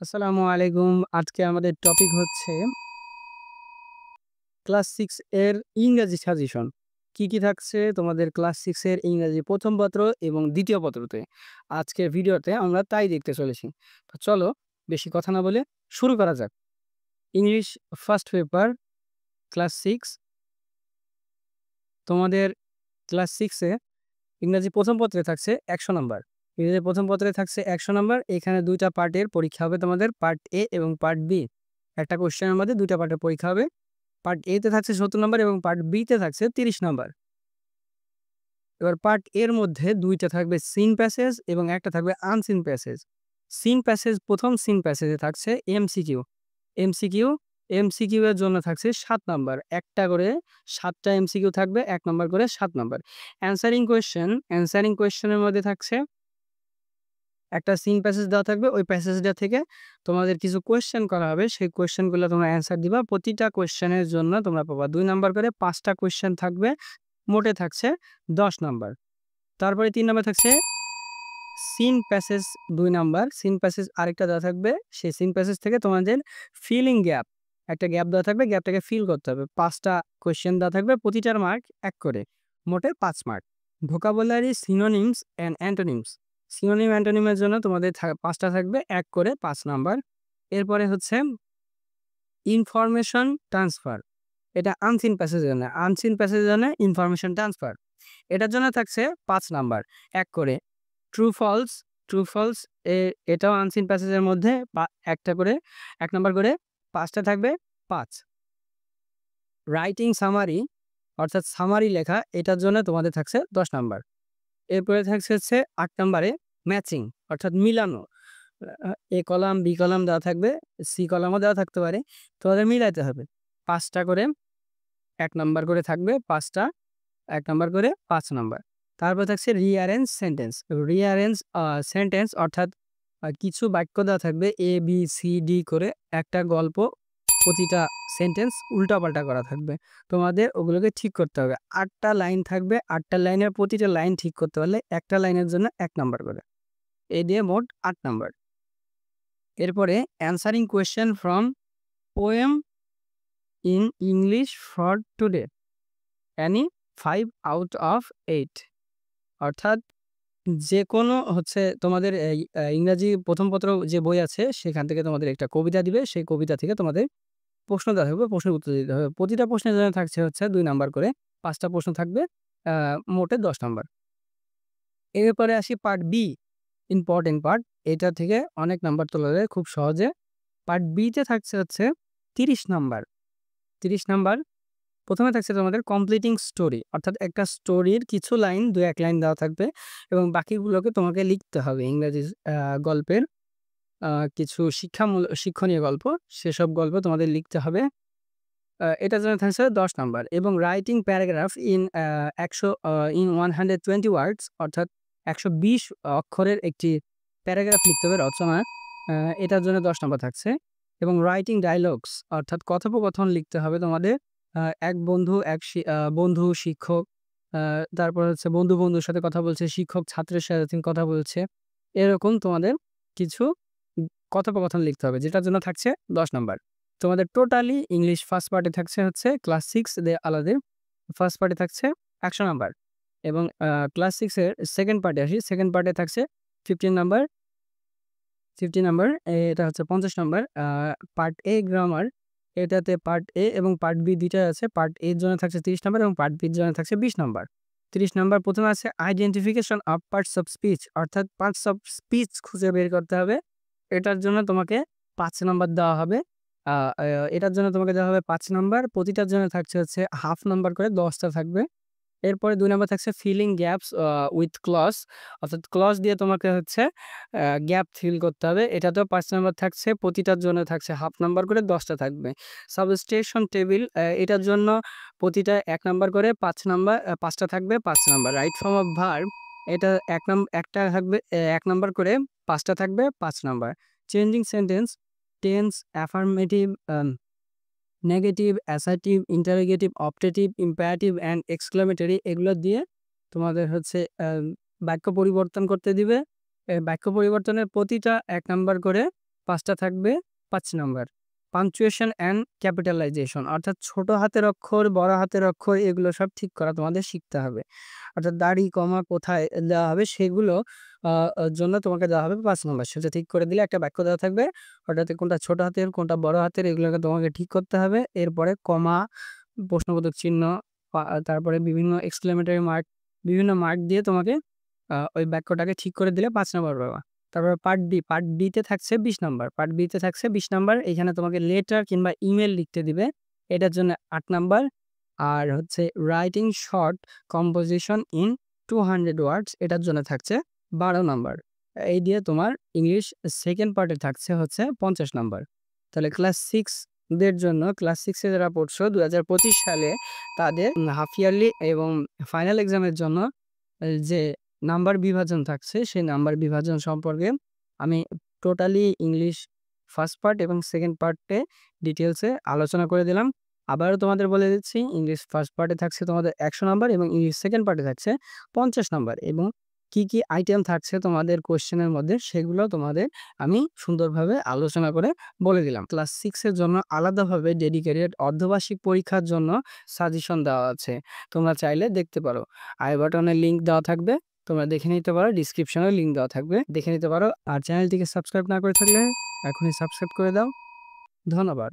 আসসালামু আলাইকুম। আজকে আমাদের টপিক হচ্ছে ক্লাস 6 এর ইংরেজি সাজেশন। কি থাকছে তোমাদের ক্লাস 6 এর ইংরেজি ১ম পত্র এবং ২য় পত্রতে। আজকের ভিডিওতে আমরা তাই দেখতে চলেছি। তো চলো বেশি কথা না বলে শুরু করা যাক। ইংলিশ ফার্স্ট পেপার ক্লাস 6 তোমাদের ক্লাস 6 এ ইংরেজি ১ম পত্রে থাকছে ১০০ নাম্বার। ইংরেজি ১ম পত্রে থাকছে ১০০ নাম্বার। এখানে ২ টা পার্টের পরীক্ষা হবে তোমাদের, পার্ট এ এবং পার্ট বি। একটা কোয়েশ্চেনের মধ্যে ২ টা পার্টের পরীক্ষা হবে। পার্ট এ তে থাকছে ৭০ নাম্বার এবং পার্ট বি তে থাকছে ৩০ নাম্বার। এবার পার্ট এর মধ্যে ২ টা থাকবে সিন প্যাসেজ এবং একটা থাকবে আনসিন প্যাসেজ। সিন প্যাসেজ, প্রথম সিন প্যাসেজে থাকছে এমসিকিউ। এমসিকিউ এমসিকিউ এর জন্য থাকছে ৭ নাম্বার। একটা করে ৭ টা এমসিকিউ থাকবে, ১ নাম্বার করে ৭ নাম্বার। অ্যানসারিং কোয়েশ্চেনের মধ্যে থাকছে একটা সিন প্যাসেজ দেওয়া থাকবে। ওই প্যাসেজটা থেকে তোমাদের কিছু কোয়েশ্চেন করা হবে। সেই কোয়েশ্চেনগুলো তোমরা অ্যান্সার দিবা। প্রতিটা কোয়েশ্চেনের জন্য তোমরা পাবা ২ নাম্বার করে। ৫ টা কোয়েশ্চেন থাকবে। মোটে থাকছে ১০ নাম্বার। তারপরে ৩ নাম্বার থাকছে seen passage ২ number. Seen passage আরেকটা দেওয়া থাকবে। সেই সিন প্যাসেজ থেকে তোমাদের ফিলিং গ্যাপ, একটা গ্যাপ দেওয়া থাকবে। গ্যাপটাকে ফিল করতে হবে। ৫ টা কোয়েশ্চেন দেওয়া থাকবে। প্রতিটার মার্ক ১ করে। মোটে ৫ mark. Vocabulary, synonyms and antonyms. Synonym অ্যান্টোনিমের জন্য তোমাদের ৫ টা থাকবে, ১ করে ৫ নাম্বার। এরপরে হচ্ছে ইনফরমেশন ট্রান্সফার। এটা আনসিন প্যাসেজের জন্য। আনসিন প্যাসেজের জন্য ইনফরমেশন ট্রান্সফার। এটার জন্য থাকছে ৫ নাম্বার, ১ করে। ট্রু ফলস, ট্রু ফলস এটাও আনসিন প্যাসেজের মধ্যে একটা করে ১ নাম্বার করে। ৫ টা থাকবে, ৫। রাইটিং সামারি, অর্থাৎ সামারি লেখা, এটার জন্য তোমাদের থাকছে ১০ নাম্বার। এরপরে থাকছে হচ্ছে ৮ নাম্বারে ম্যাচিং, অর্থাৎ মিলানো। এ কলাম, বি কলাম দেওয়া থাকবে, সি কলামও দেওয়া থাকতে পারে। তোমাদের মিলাইতে হবে। ৫ টা করে ১ নাম্বার করে থাকবে, ৫ টা ১ নাম্বার করে ৫ নাম্বার। তারপর থাকছে রিঅ্যারেঞ্জ সেন্টেন্স। রিঅ্যারেঞ্জ সেন্টেন্স অর্থাৎ কিছু বাক্য দেওয়া থাকবে এ, বি, সি, ডি করে। একটা গল্প, প্রতিটা সেন্টেন্স উল্টাপাল্টা করা থাকবে। তোমাদের ওগুলোকে ঠিক করতে হবে। ৮ টা লাইন থাকবে। ৮ টা লাইনের প্রতিটা লাইন ঠিক করতে পারলে একটা লাইনের জন্য ১ নাম্বার করে। এই দিয়ে মোট ৮ নাম্বার। এরপরে answering question from poem in English for today, any 5 out of 8। অর্থাৎ যেকোনো হচ্ছে তোমাদের এই ইংরাজি ১ম পত্র যে বই আছে সেখান থেকে তোমাদের একটা কবিতা দিবে। সেই কবিতা থেকে তোমাদের প্রশ্ন দেওয়া থাকবে, প্রশ্নের উত্তর দিতে হবে। প্রতিটা প্রশ্নের জন্য থাকছে হচ্ছে ২ নাম্বার করে। ৫ টা প্রশ্ন থাকবে, আ মোটে ১০ নাম্বার। এরপরে আসি পার্ট বি, ইম্পোর্টেন্ট পার্ট। এটা থেকে অনেক নাম্বার তোলা যায় খুব সহজে। পার্ট বি তে থাকছে হচ্ছে ৩০ নাম্বার। ৩০ নাম্বার। ১ম এ থাকছে তোমাদের কমপ্লিটিং স্টোরি, অর্থাৎ একটা স্টোরির কিছু লাইন, ২-১ লাইন দেওয়া থাকবে এবং বাকিগুলোকে তোমাকে লিখতে হবে। ইংরেজি গল্পের কিছু শিক্ষণীয় গল্প, সেসব গল্প তোমাদের লিখতে হবে। এটার জন্য থাকছে ১০ নাম্বার। এবং রাইটিং প্যারাগ্রাফ ইন 120 ওয়ার্ডস, অর্থাৎ ১২০ অক্ষরের একটি প্যারাগ্রাফ লিখতে হবে, রচনা। এটার জন্য ১০ নাম্বার থাকছে। এবং রাইটিং ডায়ালগস, অর্থাৎ কথোপকথন লিখতে হবে তোমাদের। এক বন্ধু, এক বন্ধু, শিক্ষক, আ তারপর হচ্ছে বন্ধুর সাথে কথা বলছে, শিক্ষক ছাত্রের সাথে কথা বলছে। এরকম তোমাদের কিছু কথোপকথন লিখতে হবে, যেটার জন্য থাকছে ১০ নাম্বার। তোমাদের টোটালি ইংলিশ ফার্স্ট পার্টে থাকছে হচ্ছে ক্লাস 6 আলাদা ফার্স্ট পার্টে থাকছে ১০০ নাম্বার। এবং ক্লাস 6 এর সেকেন্ড পার্টে আসি। সেকেন্ড পার্টে থাকছে 15 নাম্বার। 50 নাম্বার, এটা হচ্ছে ৫০ নাম্বার। পার্ট এ গ্রামার, এটাতে পার্ট এ এবং পার্ট বি ২ টাই আছে। পার্ট এর জন্য থাকছে ৩০ নাম্বার এবং পার্ট বির জন্য থাকছে ২০ নাম্বার। ৩০ নাম্বার প্রথমে আছে identification of parts of speech, অর্থাৎ পার্টস অফ স্পিচ খুঁজে বের করতে হবে। এটার জন্য তোমাকে ৫ নাম্বার দেওয়া হবে। আ আ এটার জন্য তোমাকে দেওয়া হবে ৫ নাম্বার। প্রতিটার জন্য থাকছে হচ্ছে হাফ নাম্বার করে, ১০ টা থাকবে। এরপরে ২ নাম্বার থাকছে ফিলিং গ্যাপস উইথ ক্লজ, অর্থাৎ ক্লজ দিয়ে তোমাকে হচ্ছে গ্যাপ ফিল করতে হবে। এটাতেও ৫ নাম্বার থাকছে। প্রতিটার জন্য থাকছে হাফ নাম্বার করে, ১০ টা থাকবে। সাবস্টেশন টেবিল, এটার জন্য প্রতিটা ১ নাম্বার করে, ৫ টা থাকবে, ৫ number. Right form of verb, এটা একটা থাকবে, ১ নাম্বার করে, ৫ টা থাকবে, ৫ number. Changing sentence, tense, affirmative, negative, assertive, interrogative, optative, imperative and exclamatory, এগুলো দিয়ে তোমাদের হচ্ছে বাক্য পরিবর্তন করতে দিবে। বাক্য পরিবর্তনের প্রতিটা ১ নাম্বার করে 5টা থাকবে 5 নাম্বার। পাংচুয়েশন অ্যান্ড ক্যাপিটালাইজেশন অর্থাৎ ছোট হাতের অক্ষর, বড় হাতের অক্ষর এগুলো সব ঠিক করা তোমাদের শিখতে হবে। অর্থাৎ দাড়ি, কমা কোথায় দেওয়া হবে সেগুলো আ আ জন্য তোমাকে দেওয়া হবে 5 নাম্বার। সেটা ঠিক করে দিলে একটা বাক্য দেওয়া থাকবে। ওটাতে কোনটা ছোট হাতের, কোনটা বড় হাতের এগুলোকে তোমাকে ঠিক করতে হবে। এরপরে কমা, প্রশ্নবোধক চিহ্ন, তারপরে বিভিন্ন এক্সক্লেমেটরি মার্ক, বিভিন্ন মার্ক দিয়ে তোমাকে ওই বাক্যটাকে ঠিক করে দিলে 5 নাম্বার পাবা। তারপরে পার্ট বি, পার্ট বিতে থাকছে 20 নাম্বার। পার্ট বিতে থাকছে 20 নাম্বার। এখানে তোমাকে লেটার কিংবা ইমেইল লিখতে দিবে। এটার জন্য 8 নাম্বার। আর হচ্ছে রাইটিং শর্ট কম্পোজিশন ইন 200 ওয়ার্ডস এটার জন্য থাকছে 12 নাম্বার। এই দিয়ে তোমার ইংলিশ সেকেন্ড পার্টে থাকছে হচ্ছে 50 নাম্বার। তাহলে ক্লাস 6 দের জন্য, ক্লাস 6 এ যারা পড়ছো 2025 সালে তাদের হাফ ইয়ারলি এবং ফাইনাল এক্সামের জন্য যে নাম্বার বিভাজন থাকছে সেই নাম্বার বিভাজন সম্পর্কে আমি টোটালি ইংলিশ ফার্স্ট পার্ট এবং সেকেন্ড পার্টে ডিটেলসে আলোচনা করে দিলাম। আবারও তোমাদের বলে দিচ্ছি, ইংলিশ ফার্স্ট পার্টে থাকছে তোমাদের 100 নাম্বার এবং ইংলিশ সেকেন্ড পার্টে থাকছে 50 নাম্বার এবং কি আইটেম থাকছে তোমাদের কোয়েশ্চেনের মধ্যে সেগুলো তোমাদের আমি সুন্দরভাবে আলোচনা করে বলে দিলাম। ক্লাস 6 এর জন্য আলাদাভাবে ডেডিকেটেড অর্ধবার্ষিক পরীক্ষার জন্য সাজেশন দেওয়া আছে। তোমরা চাইলে দেখতে পারো। আই বাটনে লিঙ্ক দেওয়া থাকবে। তোমরা দেখে নিতে পারো, ডিসক্রিপশনেও লিঙ্ক দেওয়া থাকবে। দেখে নিতে পারো। আর চ্যানেলটিকে সাবস্ক্রাইব না করে থাকলে এখনই সাবস্ক্রাইব করে দাও। ধন্যবাদ।